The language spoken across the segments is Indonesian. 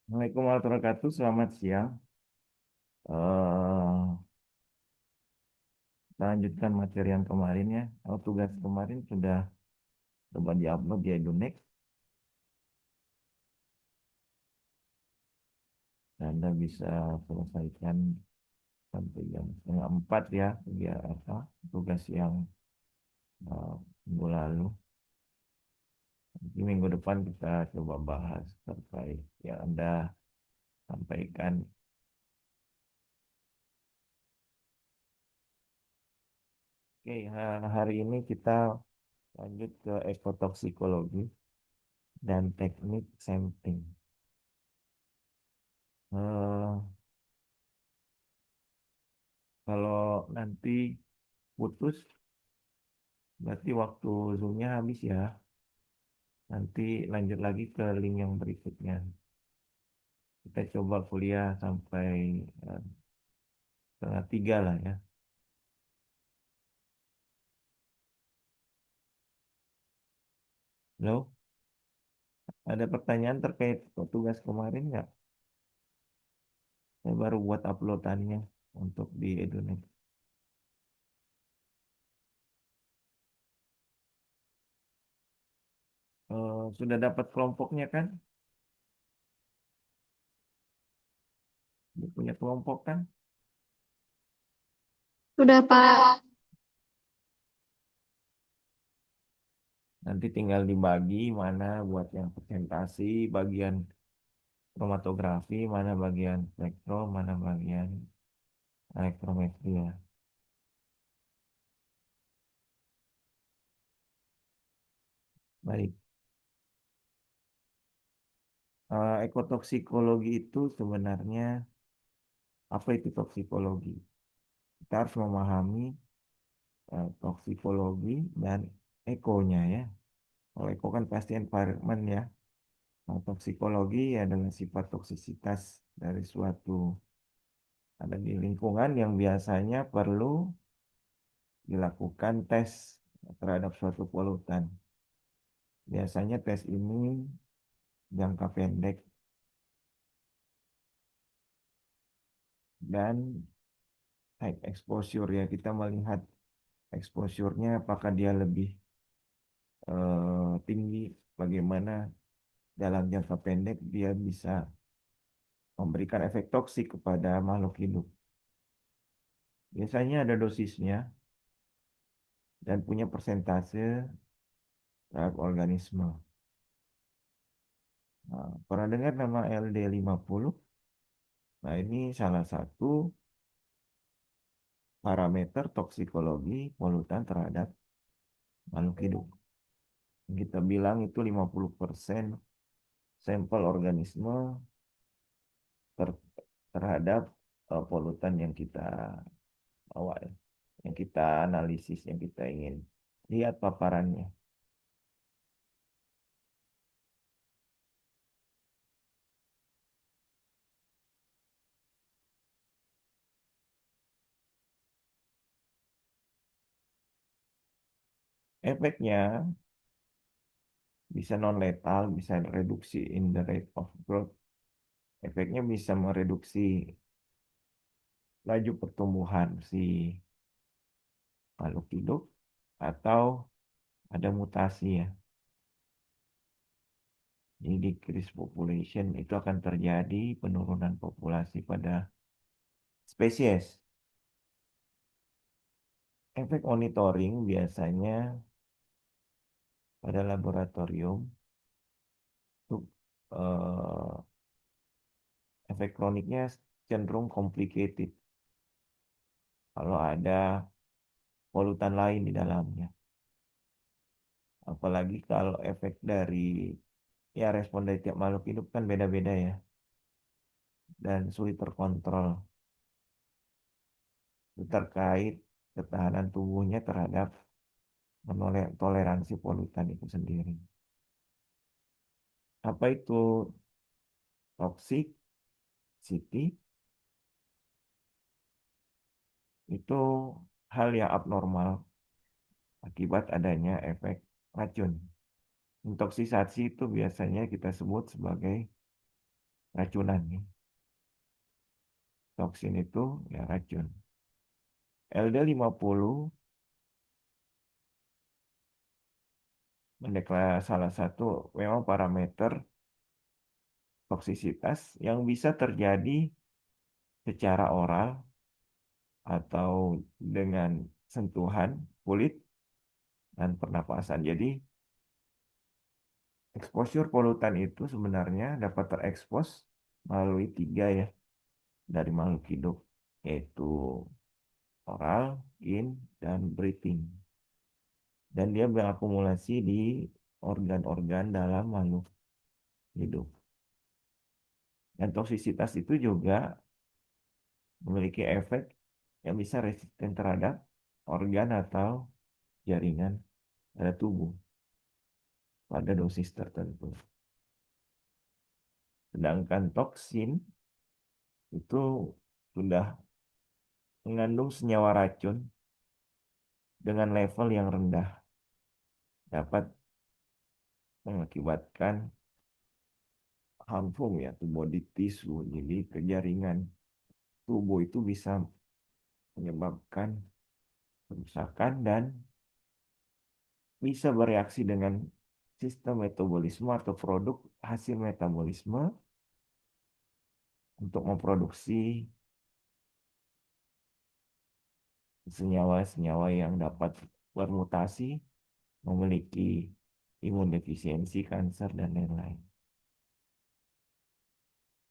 Assalamualaikum warahmatullahi wabarakatuh. Selamat siang. Kita lanjutkan materi yang kemarin ya. Tugas kemarin sudah coba diupload di Edunex. Dan Anda bisa selesaikan sampai jam setengah 4 ya. Biar apa? Tugas yang minggu lalu. Di minggu depan kita coba bahas terkait yang Anda sampaikan. Oke, hari ini kita lanjut ke ekotoksikologi dan teknik sampling. Eh, Kalau nanti putus, berarti waktu Zoom-nya habis ya. Nanti lanjut lagi ke link yang berikutnya. Kita coba kuliah sampai eh, setengah 3 lah ya. Lo ada pertanyaan terkait tugas kemarin nggak? Saya baru buat uploadannya untuk di Edunet. Sudah dapat kelompoknya kan? Dia punya kelompok kan? Sudah, Pak. Nanti tinggal dibagi mana buat yang presentasi, bagian kromatografi, mana bagian spektrum, mana bagian elektrometri ya. Baik. Ekotoksikologi itu sebenarnya apa itu toksikologi? Kita harus memahami toksikologi dan ekonya ya. Kalau eko kan pasti environment ya. Nah, toksikologi adalah sifat toksisitas dari suatu ada di lingkungan yang biasanya perlu dilakukan tes terhadap suatu polutan. Biasanya tes ini jangka pendek dan type exposure ya. Kita melihat exposure-nya apakah dia lebih tinggi, bagaimana dalam jangka pendek dia bisa memberikan efek toksik kepada makhluk hidup. Biasanya ada dosisnya dan punya persentase terhadap organisme. Nah, pernah dengar nama LD50? Nah, ini salah satu parameter toksikologi polutan terhadap makhluk hidup. Kita bilang itu 50% sampel organisme ter- terhadap polutan yang kita bawa ya. Yang kita analisis, yang kita ingin lihat paparannya. Efeknya bisa non letal, bisa reduksi in the rate of growth. Efeknya bisa mereduksi laju pertumbuhan si makhluk hidup atau ada mutasi ya. Jadi decrease population itu akan terjadi penurunan populasi pada spesies. Efek monitoring biasanya pada laboratorium untuk eh, efek kroniknya cenderung complicated kalau ada polutan lain di dalamnya. Apalagi kalau efek dari ya respon dari tiap makhluk hidup kan beda-beda ya dan sulit terkontrol. Itu terkait ketahanan tubuhnya terhadap toleransi polutan itu sendiri. Apa itu toxicity? Itu hal yang abnormal akibat adanya efek racun. Intoksisasi itu biasanya kita sebut sebagai racunan ya. Toksin itu ya racun. LD50 mendeklarasi salah satu memang parameter toksisitas yang bisa terjadi secara oral atau dengan sentuhan kulit dan pernapasan. Jadi, exposure polutan itu sebenarnya dapat terekspos melalui tiga ya dari makhluk hidup, yaitu oral, in, dan breathing. Dan dia berakumulasi di organ-organ dalam makhluk hidup. Dan toksisitas itu juga memiliki efek yang bisa resisten terhadap organ atau jaringan pada tubuh pada dosis tertentu. Sedangkan toksin itu sudah mengandung senyawa racun dengan level yang rendah, dapat mengakibatkan harmful ya to body tissue. Jadi ke jaringan tubuh itu bisa menyebabkan kerusakan dan bisa bereaksi dengan sistem metabolisme atau produk hasil metabolisme untuk memproduksi senyawa-senyawa yang dapat bermutasi, memiliki imunodefisiensi, kanker, dan lain-lain.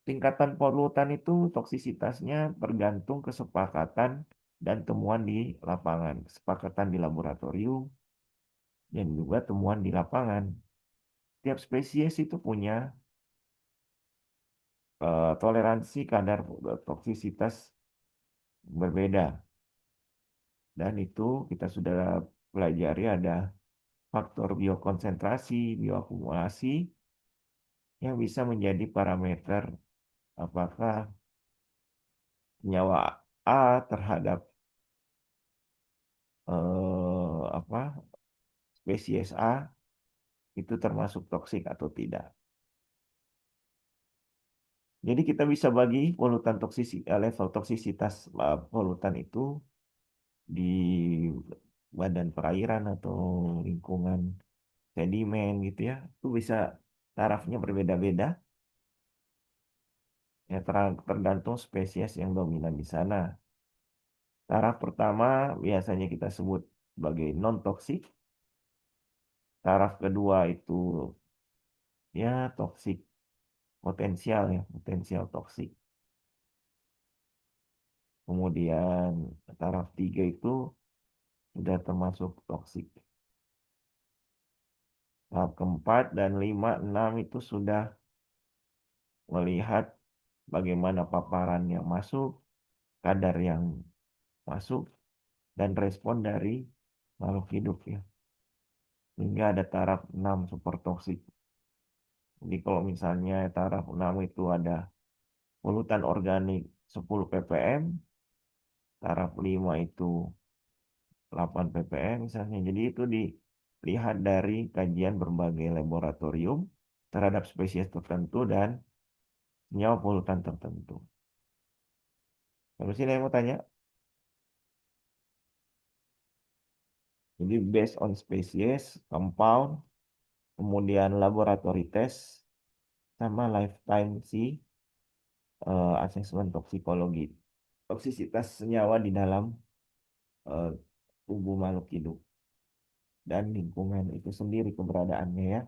Tingkatan polutan itu toksisitasnya tergantung kesepakatan dan temuan di lapangan, kesepakatan di laboratorium, dan juga temuan di lapangan. Tiap spesies itu punya toleransi kadar toksisitas berbeda. Dan itu kita sudah pelajari ada faktor biokonsentrasi, bioakumulasi yang bisa menjadi parameter apakah senyawa A terhadap apa spesies A itu termasuk toksik atau tidak. Jadi kita bisa bagi polutan level toksisitas polutan itu di badan perairan atau lingkungan sedimen gitu ya. Itu bisa tarafnya berbeda-beda ya tergantung spesies yang dominan di sana. Taraf pertama biasanya kita sebut sebagai non toksik. Taraf kedua itu ya toksik potensial ya, potensial toksik. Kemudian taraf tiga itu sudah termasuk toksik. Tahap keempat dan lima, enam itu sudah melihat bagaimana paparan yang masuk, kadar yang masuk, dan respon dari makhluk hidup ya. Hingga ada taraf 6 super toksik. Jadi kalau misalnya taraf 6 itu ada polutan organik 10 ppm, taraf 5 itu 8 ppm misalnya. Jadi itu dilihat dari kajian berbagai laboratorium terhadap spesies tertentu dan senyawa polutan tertentu. Lalu sini yang mau tanya, jadi based on species, compound, kemudian laboratory test, sama lifetime si asesmen toksikologi, toksisitas senyawa di dalam eh, tubuh makhluk hidup dan lingkungan itu sendiri keberadaannya ya.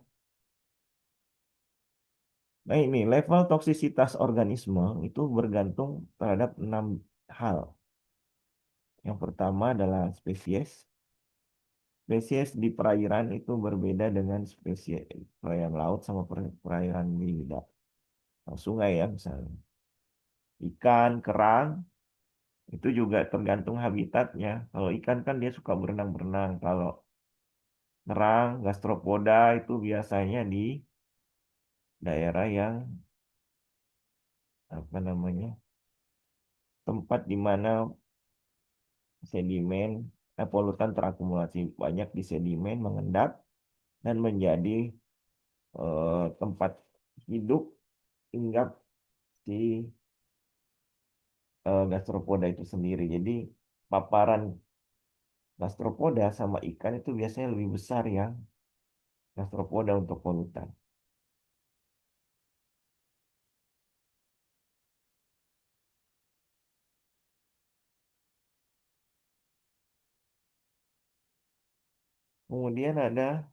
Nah ini level toksisitas organisme itu bergantung terhadap 6 hal. Yang pertama adalah spesies. Spesies di perairan itu berbeda dengan spesies perairan laut sama perairan di sungai ya misalnya. Ikan, kerang, itu juga tergantung habitatnya. Kalau ikan kan dia suka berenang-berenang. Kalau kerang, gastropoda itu biasanya di daerah yang apa namanya tempat di mana sedimen polutan terakumulasi banyak di sedimen mengendap dan menjadi tempat hidup hinggap si gastropoda itu sendiri. Jadi paparan gastropoda sama ikan itu biasanya lebih besar ya gastropoda untuk polutan. Kemudian ada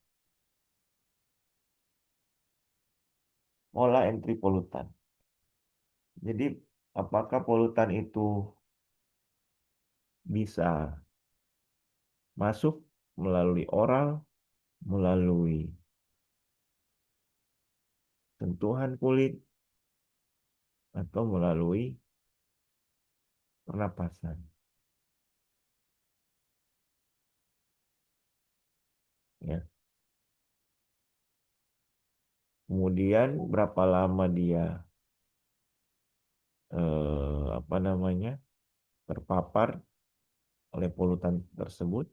pola entry polutan. Jadi apakah polutan itu bisa masuk melalui oral, melalui sentuhan kulit, atau melalui pernapasan. Ya. Kemudian berapa lama dia apa namanya terpapar oleh polutan tersebut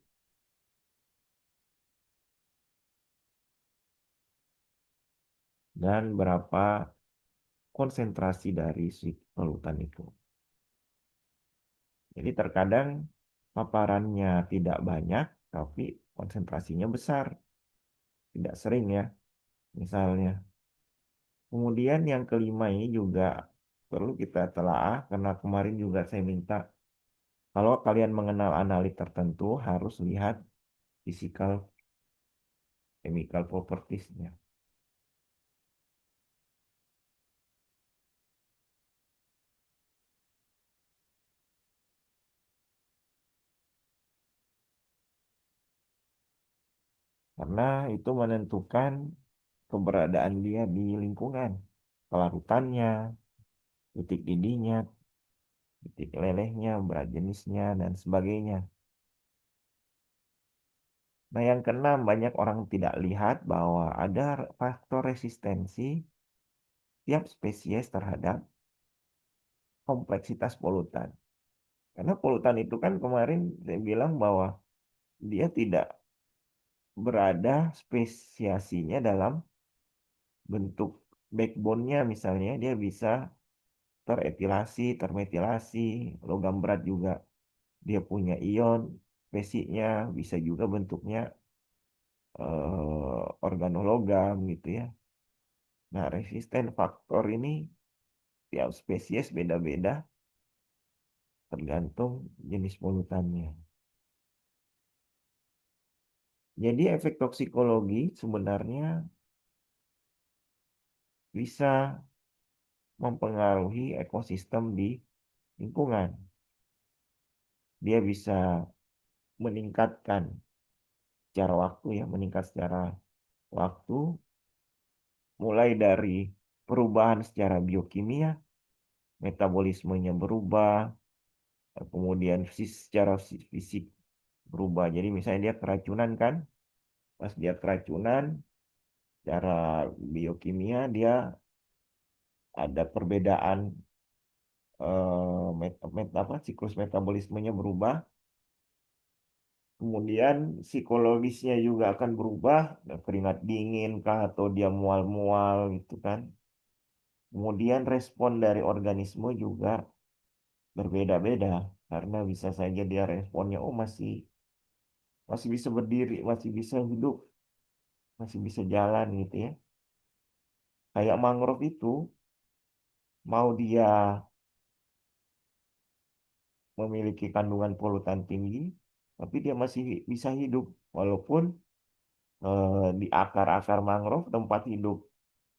dan berapa konsentrasi dari si polutan itu. Jadi terkadang paparannya tidak banyak tapi konsentrasinya besar, tidak sering ya misalnya. Kemudian yang kelima ini juga perlu kita telaah karena kemarin juga saya minta kalau kalian mengenal analit tertentu harus lihat physical chemical propertiesnya. Karena itu menentukan keberadaan dia di lingkungan, kelarutannya, titik didihnya, titik lelehnya, berat jenisnya, dan sebagainya. Nah, yang keenam, banyak orang tidak lihat bahwa ada faktor resistensi tiap spesies terhadap kompleksitas polutan. Karena polutan itu kan kemarin saya bilang bahwa dia tidak berada spesiasinya dalam bentuk backbone-nya misalnya dia bisa teretilasi, termetilasi, logam berat juga dia punya ion, spesiesnya bisa juga bentuknya organologam gitu ya. Nah, resisten faktor ini tiap spesies beda-beda tergantung jenis polutannya. Jadi efek toksikologi sebenarnya bisa mempengaruhi ekosistem di lingkungan. Dia bisa meningkatkan secara waktu ya, meningkat secara waktu mulai dari perubahan secara biokimia, metabolismenya berubah, kemudian secara fisik berubah. Jadi misalnya dia keracunan kan, pas dia keracunan, secara biokimia dia ada perbedaan siklus metabolismenya berubah. Kemudian psikologisnya juga akan berubah, keringat dingin kah atau dia mual-mual gitu kan. Kemudian respon dari organisme juga berbeda-beda karena bisa saja dia responnya oh masih masih bisa berdiri, masih bisa hidup, masih bisa jalan gitu ya. Kayak mangrove itu mau dia memiliki kandungan polutan tinggi, tapi dia masih bisa hidup walaupun di akar-akar mangrove tempat hidup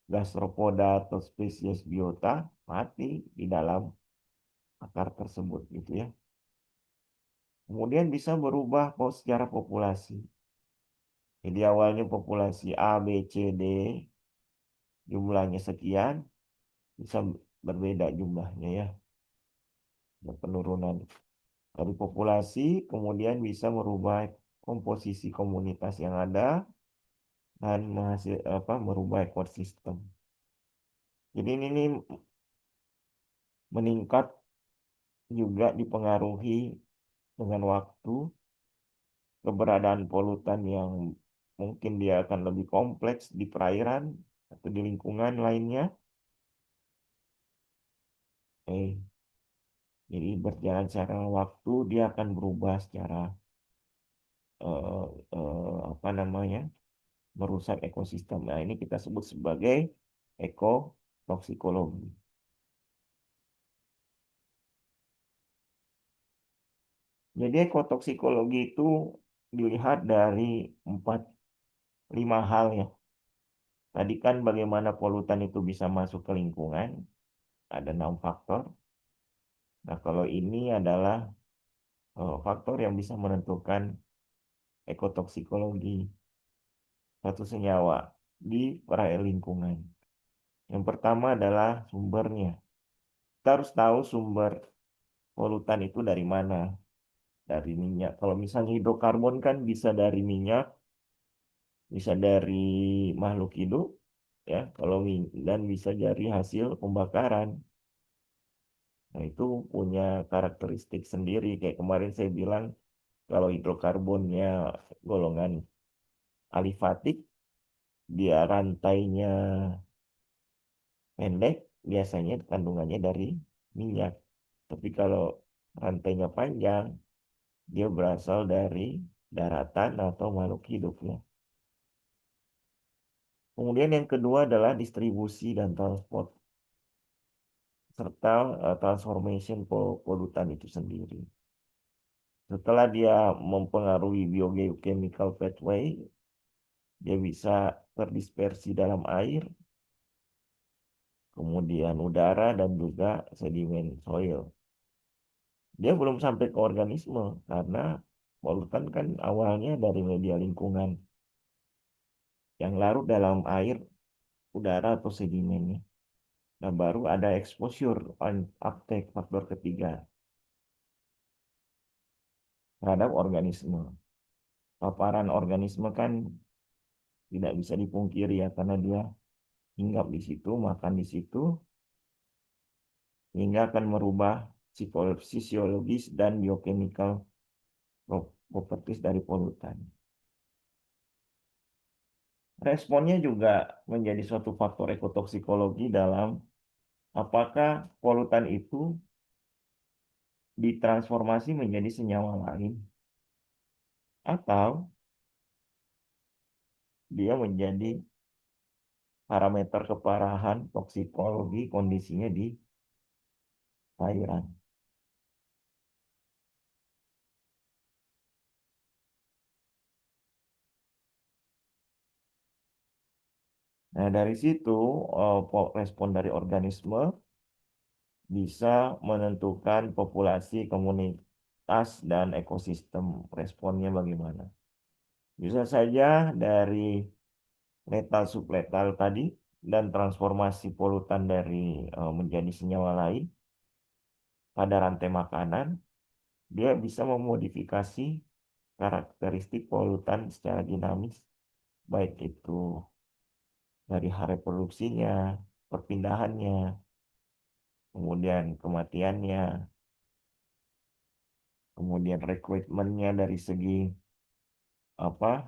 gastropoda atau spesies biota mati di dalam akar tersebut gitu ya. Kemudian bisa berubah secara populasi. Jadi awalnya populasi A, B, C, D jumlahnya sekian, bisa berbeda jumlahnya ya. Ada penurunan dari populasi, kemudian bisa merubah komposisi komunitas yang ada dan merubah ekosistem. Jadi ini meningkat juga dipengaruhi dengan waktu, keberadaan polutan yang mungkin dia akan lebih kompleks di perairan atau di lingkungan lainnya. Eh, jadi berjalan secara waktu dia akan berubah secara eh, apa namanya merusak ekosistem. Nah, ini kita sebut sebagai ekotoksikologi. Jadi ekotoksikologi itu dilihat dari empat lima hal ya. Tadi kan bagaimana polutan itu bisa masuk ke lingkungan, ada 6 faktor. Nah, kalau ini adalah faktor yang bisa menentukan ekotoksikologi satu senyawa di perairan lingkungan. Yang pertama adalah sumbernya. Kita harus tahu sumber polutan itu dari mana. Dari minyak. Kalau misalnya hidrokarbon kan bisa dari minyak, bisa dari makhluk hidup, ya. Dan bisa dari hasil pembakaran. Nah, itu punya karakteristik sendiri. Kayak kemarin saya bilang, kalau hidrokarbonnya golongan alifatik, dia rantainya pendek, biasanya kandungannya dari minyak. Tapi kalau rantainya panjang, dia berasal dari daratan atau makhluk hidupnya. Kemudian yang kedua adalah distribusi dan transport, serta transformation polutan itu sendiri. Setelah dia mempengaruhi biogeochemical pathway, dia bisa terdispersi dalam air, kemudian udara, dan juga sedimen soil. Dia belum sampai ke organisme, karena polutan kan awalnya dari media lingkungan yang larut dalam air, udara, atau sedimennya. Nah, baru ada exposure on uptake faktor ketiga terhadap organisme. Paparan organisme kan tidak bisa dipungkiri ya, karena dia hinggap di situ, makan di situ, hingga akan merubah fisiologis dan biochemical properties dari polutan. Responnya juga menjadi suatu faktor ekotoksikologi dalam apakah polutan itu ditransformasi menjadi senyawa lain atau dia menjadi parameter keparahan toksikologi kondisinya di cairan. Nah, dari situ respon dari organisme bisa menentukan populasi, komunitas, dan ekosistem responnya bagaimana. Bisa saja dari letal subletal tadi dan transformasi polutan dari menjadi senyawa lain pada rantai makanan, dia bisa memodifikasi karakteristik polutan secara dinamis, baik itu dari hal reproduksinya, perpindahannya, kemudian kematiannya, kemudian rekrutmennya dari segi apa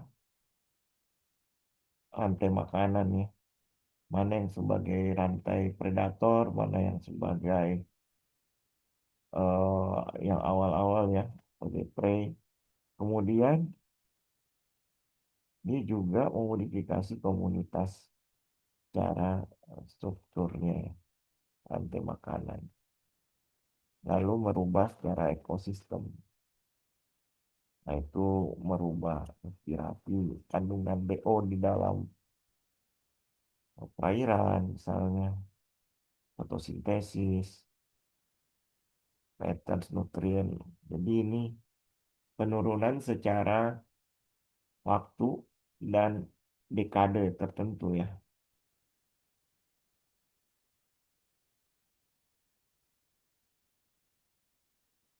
rantai makanan ya, mana yang sebagai rantai predator, mana yang sebagai yang awal-awal ya sebagai prey. Kemudian dia juga memodifikasi komunitas cara strukturnya ya, rantai makanan, lalu merubah secara ekosistem. Nah, itu merubah respirasi, kandungan BO di dalam perairan misalnya, fotosintesis, patterns nutrien. Jadi ini penurunan secara waktu dan dekade tertentu ya.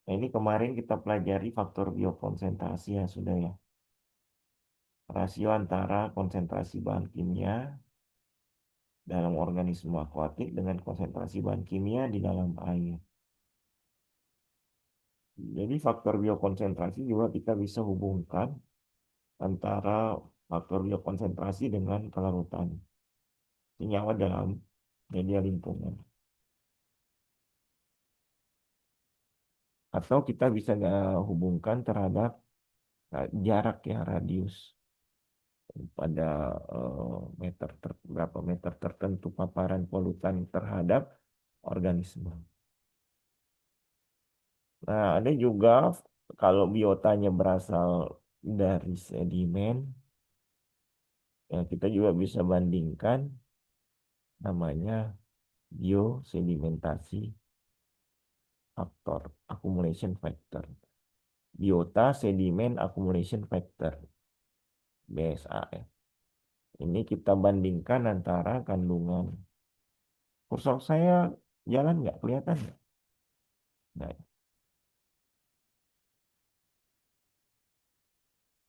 Nah, ini kemarin kita pelajari faktor biokonsentrasi ya sudah ya. Rasio antara konsentrasi bahan kimia dalam organisme akuatik dengan konsentrasi bahan kimia di dalam air. Jadi faktor biokonsentrasi juga kita bisa hubungkan antara faktor biokonsentrasi dengan kelarutan senyawa dalam media lingkungan. Atau kita bisa hubungkan terhadap jarak ya, radius pada berapa meter tertentu paparan polutan terhadap organisme. Nah, ada juga kalau biotanya berasal dari sedimen, ya kita juga bisa bandingkan namanya biosedimentasi faktor, accumulation factor. Biota sedimen accumulation factor, BSA ya. Ini kita bandingkan antara kandungan. Kursor saya jalan nggak kelihatan nggak? Nggak,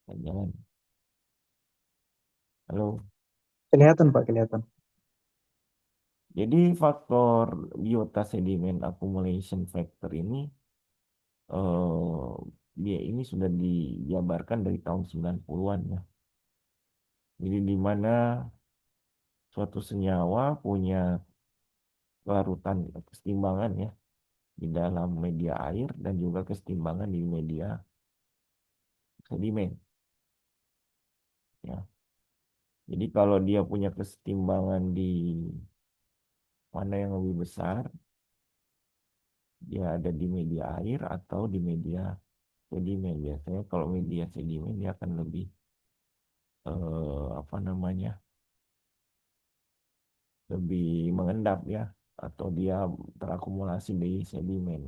nggak jalan. Halo. Kelihatan Pak, kelihatan. Jadi faktor biota sedimen accumulation factor ini dia ini sudah dijabarkan dari tahun 90-an ya. Jadi di mana suatu senyawa punya larutan kesetimbangan ya di dalam media air dan juga kesetimbangan di media sedimen ya. Jadi kalau dia punya kesetimbangan di mana yang lebih besar, dia ada di media air atau di media sedimen. Biasanya kalau media sedimen dia akan lebih apa namanya, lebih mengendap ya, atau dia terakumulasi di sedimen.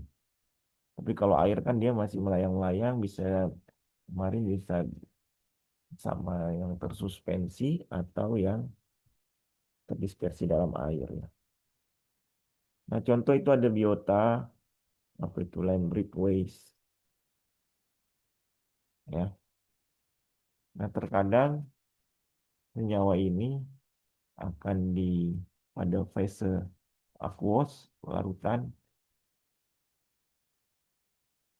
Tapi kalau air kan dia masih melayang-layang, bisa kemarin bisa sama yang tersuspensi atau yang terdispersi dalam air ya. Nah, contoh itu ada biota apa itu land breakaways ya. Nah, terkadang senyawa ini akan pada fase aqueous, larutan,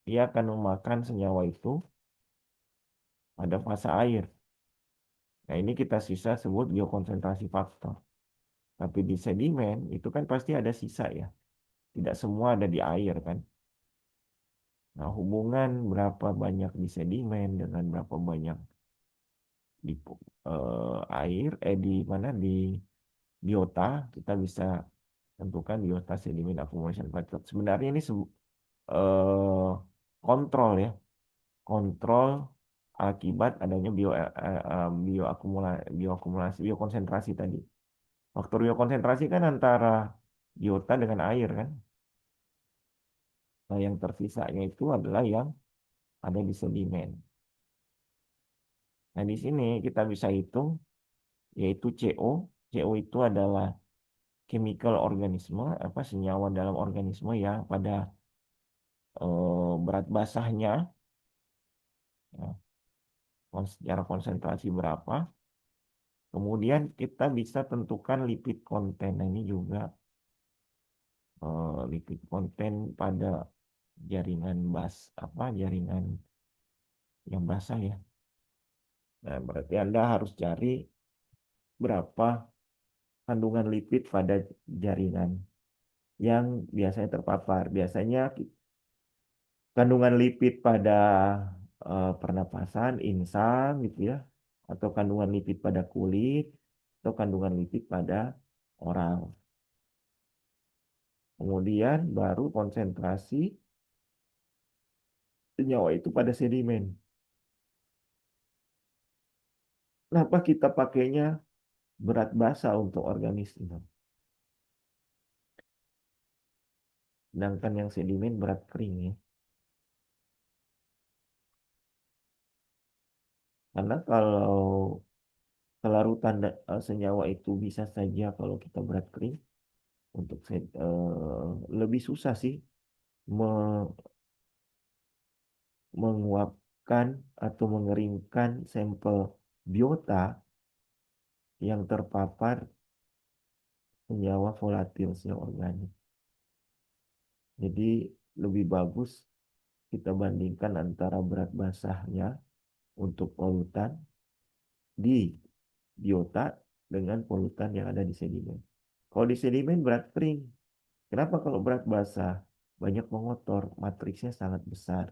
dia akan memakan senyawa itu pada fase air. Nah, ini kita sisa sebut biokonsentrasi faktor. Tapi di sedimen itu kan pasti ada sisa ya. Tidak semua ada di air kan. Nah, hubungan berapa banyak di sedimen dengan berapa banyak di air, di mana di biota, kita bisa tentukan biota sedimen accumulation factor. Sebenarnya ini eh, kontrol ya, kontrol akibat adanya bioakumulasi, biokonsentrasi tadi. Faktor biokonsentrasi kan antara biota dengan air kan. Nah, yang tersisanya itu adalah yang ada di sedimen. Nah, di sini kita bisa hitung yaitu CO. CO itu adalah chemical organisme, apa senyawa dalam organisme yang pada berat basahnya ya, secara konsentrasi berapa. Kemudian kita bisa tentukan lipid konten. Nah, ini juga lipid konten pada jaringan jaringan yang basah ya. Nah, berarti Anda harus cari berapa kandungan lipid pada jaringan yang biasanya terpapar. Biasanya kandungan lipid pada pernapasan, insang gitu ya, atau kandungan lipid pada kulit, atau kandungan lipid pada oral. Kemudian baru konsentrasi senyawa itu pada sedimen. Kenapa kita pakainya berat basa untuk organisme? Sedangkan yang sedimen berat kering ya. Karena kalau kelarutan senyawa itu bisa saja kalau kita berat kering untuk lebih susah sih me- menguapkan atau mengeringkan sampel biota yang terpapar senyawa volatil senyawa organik. Jadi lebih bagus kita bandingkan antara berat basahnya untuk polutan di biota dengan polutan yang ada di sedimen. Kalau di sedimen berat kering. Kenapa kalau berat basah? banyak mengotor, matriksnya sangat besar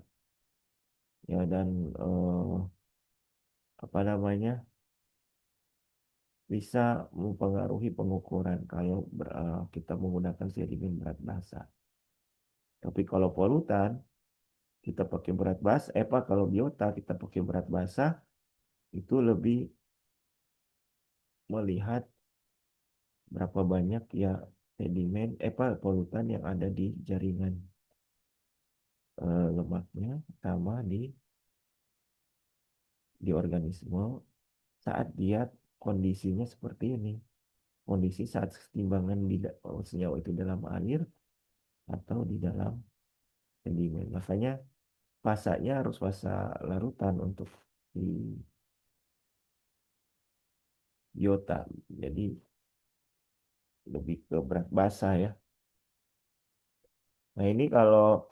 ya, dan apa namanya, bisa mempengaruhi pengukuran kalau kita menggunakan sedimen berat basa. Tapi kalau polutan kita pakai berat basa, apa kalau biota kita pakai berat basa, itu lebih melihat berapa banyak ya sedimen, polutan yang ada di jaringan lemaknya sama di organisme saat dia kondisinya seperti ini. Kondisi saat kesetimbangan senyawa itu dalam air atau di dalam sedimen. Makanya fasanya harus fasa larutan untuk di biota. Jadi lebih ke berat basa ya. Nah ini kalau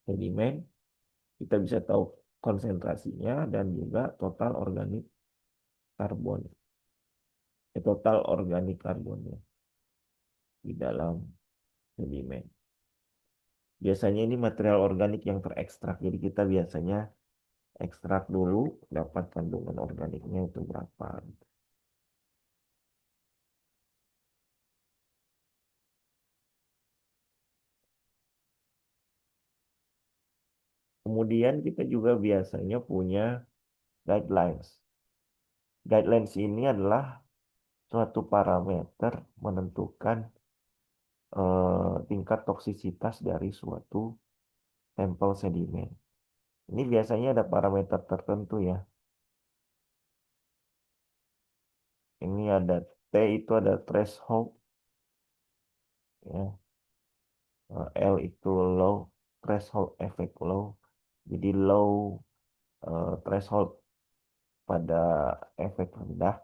sedimen kita bisa tahu konsentrasinya dan juga total organik karbon. Total organik karbonnya di dalam sedimen. Biasanya ini material organik yang terekstrak. Jadi kita biasanya ekstrak dulu, dapat kandungan organiknya itu berapa. Kemudian kita juga biasanya punya guidelines. Guidelines ini adalah suatu parameter menentukan tingkat toksisitas dari suatu sampel sedimen. Ini biasanya ada parameter tertentu ya. Ini ada T, itu ada threshold ya. L itu low threshold effect low. Jadi low threshold pada efek rendah.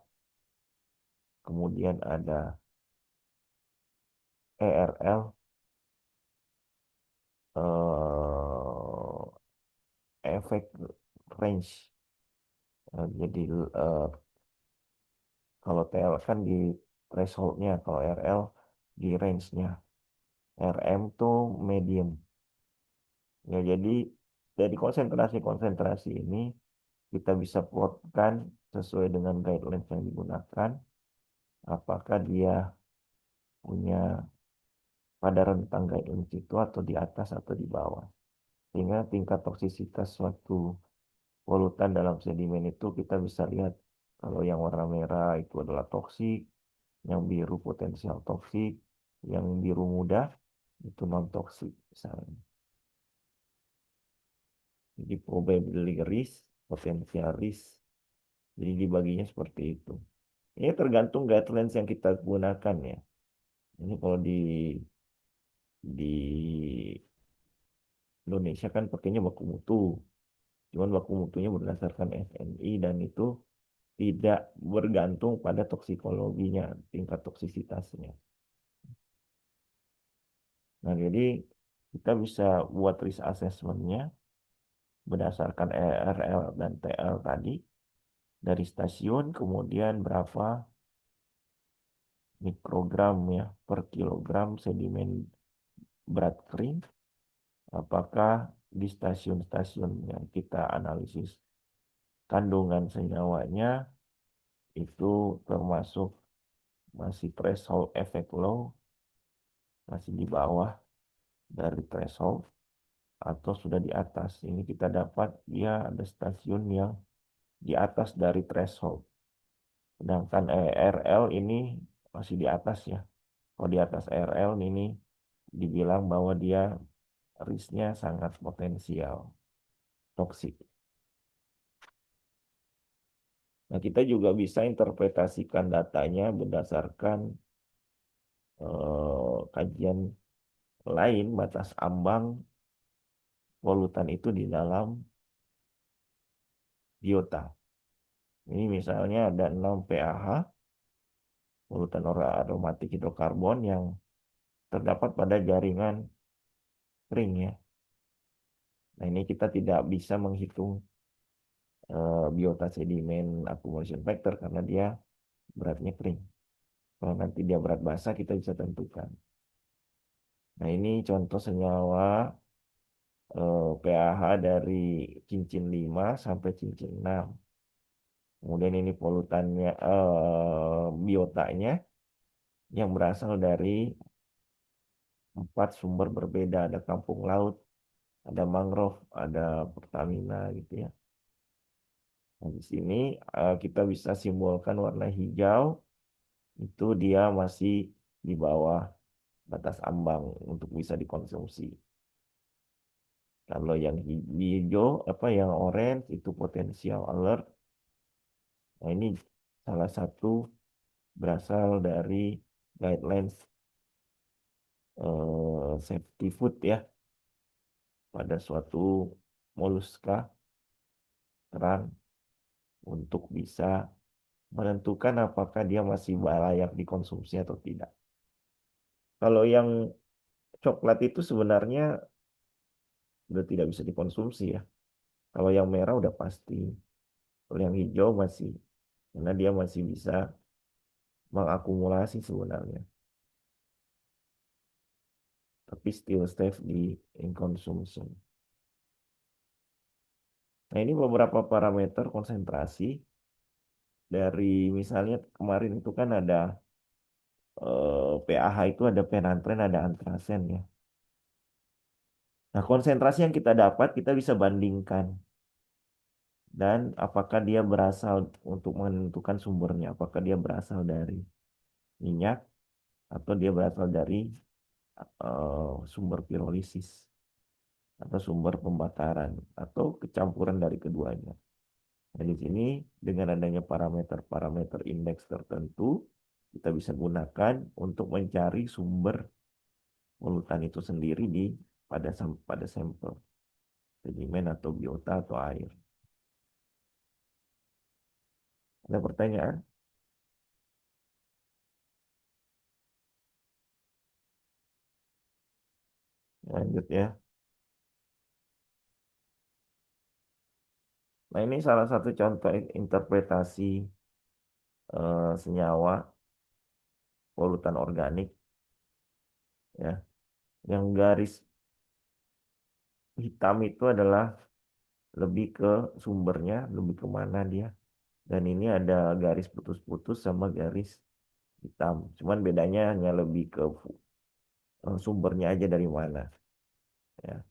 Kemudian ada ERL, efek range. Jadi kalau TL kan di thresholdnya, kalau RL di range-nya. RM tuh medium. Ya, jadi dari konsentrasi-konsentrasi ini kita bisa plotkan sesuai dengan guidelines yang digunakan, apakah dia punya pada rentang guidelines itu atau di atas atau di bawah. Sehingga tingkat toksisitas suatu polutan dalam sedimen itu kita bisa lihat kalau yang warna merah itu adalah toksik, yang biru potensial toksik, yang biru muda itu non toksik misalnya. Jadi probability risk, potensial risk. Jadi dibaginya seperti itu. Ini tergantung guidelines yang kita gunakan ya. Ini kalau di Indonesia kan pakainya baku mutu. Cuman baku mutunya berdasarkan SNI dan itu tidak bergantung pada toksikologinya, tingkat toksisitasnya. Nah, jadi kita bisa buat risk assessment-nya berdasarkan ERL dan TL tadi dari stasiun, kemudian berapa mikrogram ya per kilogram sedimen berat kering, apakah di stasiun-stasiun yang kita analisis kandungan senyawanya itu termasuk masih threshold efek low, masih di bawah dari threshold atau sudah di atas. Ini kita dapat dia ada stasiun yang di atas dari threshold. Sedangkan ERL ini masih di atas ya. Kalau di atas ERL ini dibilang bahwa dia risknya sangat potensial toksik. Nah, kita juga bisa interpretasikan datanya berdasarkan kajian lain batas ambang polutan itu di dalam biota. Ini misalnya ada 6 PAH, polutan aromatik hidrokarbon yang terdapat pada jaringan kering ya. Nah, ini kita tidak bisa menghitung biota sedimen accumulation factor karena dia beratnya kering. Kalau nanti dia berat basah kita bisa tentukan. Nah, ini contoh senyawa pH dari cincin 5 sampai cincin 6. Kemudian ini polutannya, biotanya yang berasal dari 4 sumber berbeda. Ada kampung laut, ada mangrove, ada Pertamina gitu ya. Nah, di sini kita bisa simbolkan warna hijau itu dia masih di bawah batas ambang untuk bisa dikonsumsi. Kalau yang hijau apa yang orange itu potensial alert. Nah, ini salah satu berasal dari guidelines safety food ya pada suatu moluska kerang untuk bisa menentukan apakah dia masih layak dikonsumsi atau tidak. Kalau yang coklat itu sebenarnya udah tidak bisa dikonsumsi ya. Kalau yang merah udah pasti. Kalau yang hijau masih, karena dia masih bisa mengakumulasi sebenarnya. Tapi still safe di in consumption. Nah, ini beberapa parameter konsentrasi dari misalnya kemarin itu kan ada PAH itu ada penantren, ada antrasen ya. Nah, konsentrasi yang kita dapat kita bisa bandingkan dan apakah dia berasal untuk menentukan sumbernya, apakah dia berasal dari minyak atau dia berasal dari sumber pirolisis atau sumber pembakaran atau kecampuran dari keduanya. Nah, di sini dengan adanya parameter-parameter indeks tertentu kita bisa gunakan untuk mencari sumber polutan itu sendiri pada sampel sedimen atau biota atau air. Ada pertanyaan? Lanjut ya. Nah, ini salah satu contoh interpretasi senyawa polutan organik ya. Yang garis hitam itu adalah lebih ke sumbernya, lebih ke mana dia. Dan ini ada garis putus-putus sama garis hitam. Cuman bedanya hanya lebih ke sumbernya aja dari mana. Ya.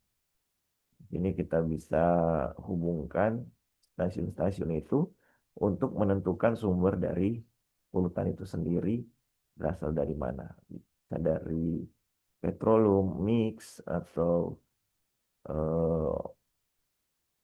Ini kita bisa hubungkan stasiun-stasiun itu untuk menentukan sumber dari polutan itu sendiri berasal dari mana. Bisa dari petroleum, mix, atau